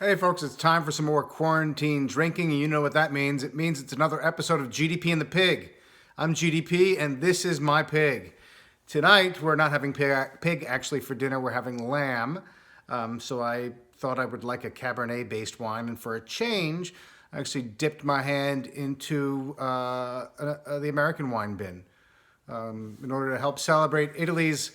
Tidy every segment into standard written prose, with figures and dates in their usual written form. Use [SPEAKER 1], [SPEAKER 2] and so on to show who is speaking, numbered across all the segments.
[SPEAKER 1] Hey folks, it's time for some more quarantine drinking, and you know what that means. It means it's another episode of GDP and the Pig. I'm GDP, and this is my pig. Tonight, we're not having pig actually for dinner, we're having lamb. So I thought I would like a Cabernet-based wine, and for a change, I actually dipped my hand into the American wine bin in order to help celebrate Italy's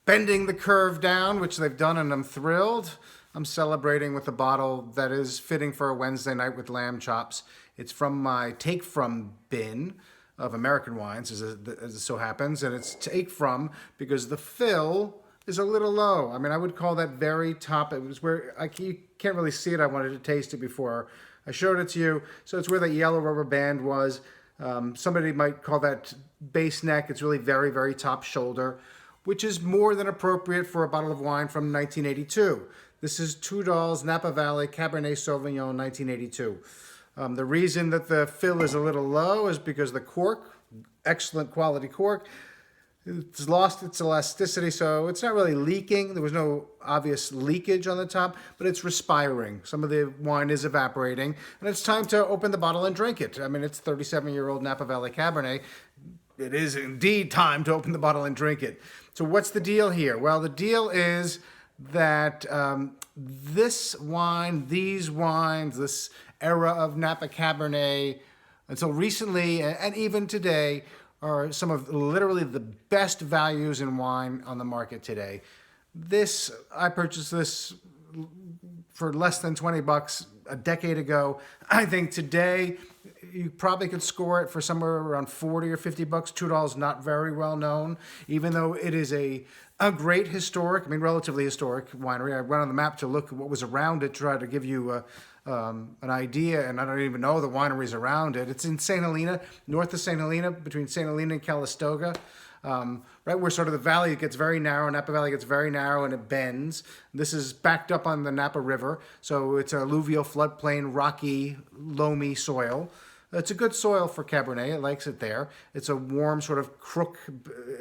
[SPEAKER 1] bending the curve down, which they've done, and I'm thrilled. I'm celebrating with a bottle that is fitting for a Wednesday night with lamb chops. It's from my take from bin of American wines, as it so happens, and it's take from because the fill is a little low. I mean, I would call that very top. It was where you can't really see it. I wanted to taste it before I showed it to you. So it's where the yellow rubber band was. Somebody might call that base neck. It's really very, very top shoulder, which is more than appropriate for a bottle of wine from 1982. This is Tudal's Napa Valley Cabernet Sauvignon 1982. The reason that the fill is a little low is because the cork, excellent quality cork, it's lost its elasticity, so it's not really leaking. There was no obvious leakage on the top, but it's respiring. Some of the wine is evaporating, and it's time to open the bottle and drink it. I mean, it's 37-year-old Napa Valley Cabernet. It is indeed time to open the bottle and drink it. So what's the deal here? Well, the deal is that this wine, these wines, this era of Napa Cabernet, until recently and even today, are some of literally the best values in wine on the market today. I purchased this for less than 20 bucks a decade ago. I think today you probably could score it for somewhere around 40 or 50 bucks. $2 not very well known, even though it is a great historic, relatively historic winery. I went on the map to look at what was around it, to try to give you an idea, and I don't even know the wineries around it. It's in St. Helena, north of St. Helena, between St. Helena and Calistoga, right where sort of the valley gets very narrow, Napa Valley gets very narrow and it bends. This is backed up on the Napa River, so it's an alluvial floodplain, rocky, loamy soil. It's a good soil for Cabernet. It likes it there. It's a warm sort of crook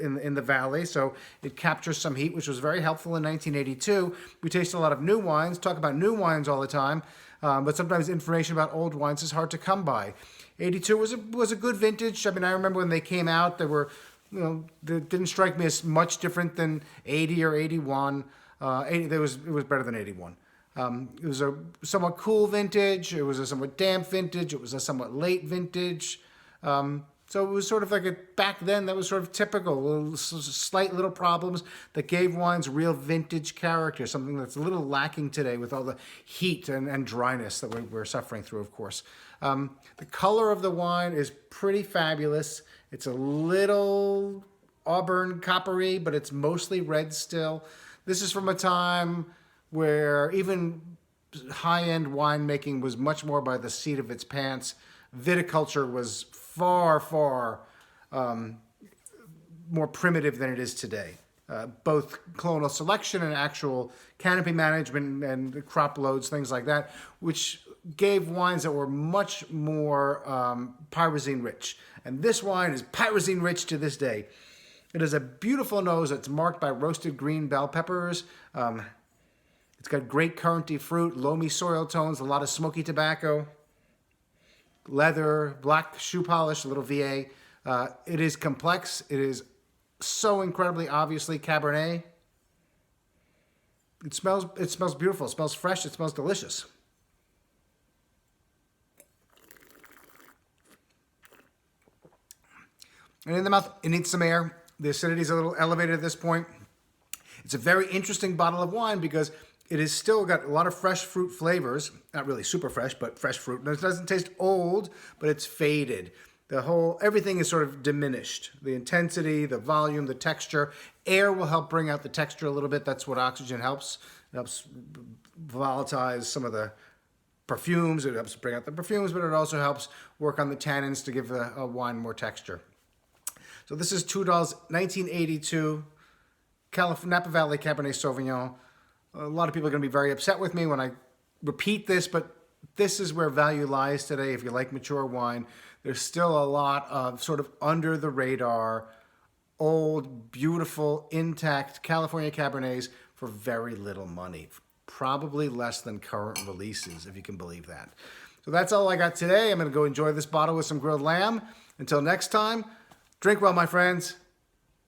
[SPEAKER 1] in the valley, so it captures some heat, which was very helpful in 1982. We taste a lot of new wines, talk about new wines all the time, but sometimes information about old wines is hard to come by. 82 was a good vintage. I mean, I remember when they came out, they were, they didn't strike me as much different than 80 or 81. It was better than 81. It was a somewhat cool vintage. It was a somewhat damp vintage. It was a somewhat late vintage. So it was sort of like back then, that was sort of typical, slight little problems that gave wines real vintage character, something that's a little lacking today with all the heat and dryness that we're suffering through, of course. The color of the wine is pretty fabulous. It's a little auburn coppery, but it's mostly red still. This is from a time where even high-end winemaking was much more by the seat of its pants. Viticulture was far, far more primitive than it is today. Both clonal selection and actual canopy management and crop loads, things like that, which gave wines that were much more pyrazine rich. And this wine is pyrazine rich to this day. It has a beautiful nose that's marked by roasted green bell peppers. It's got great curranty fruit, loamy soil tones, a lot of smoky tobacco, leather, black shoe polish, a little VA. It is complex. It is so incredibly obviously Cabernet. It smells beautiful. It smells fresh. It smells delicious. And in the mouth, it needs some air. The acidity is a little elevated at this point. It's a very interesting bottle of wine because it has still got a lot of fresh fruit flavors. Not really super fresh, but fresh fruit. And it doesn't taste old, but it's faded. Everything is sort of diminished. The intensity, the volume, the texture. Air will help bring out the texture a little bit. That's what oxygen helps. It helps volatilize some of the perfumes. It helps bring out the perfumes, but it also helps work on the tannins to give a wine more texture. So this is Tudal's 1982 Napa Valley Cabernet Sauvignon. A lot of people are going to be very upset with me when I repeat this, but this is where value lies today. If you like mature wine, there's still a lot of sort of under the radar, old, beautiful, intact California Cabernets for very little money. probably less than current releases, if you can believe that. So that's all I got today. I'm going to go enjoy this bottle with some grilled lamb. Until next time, drink well, my friends.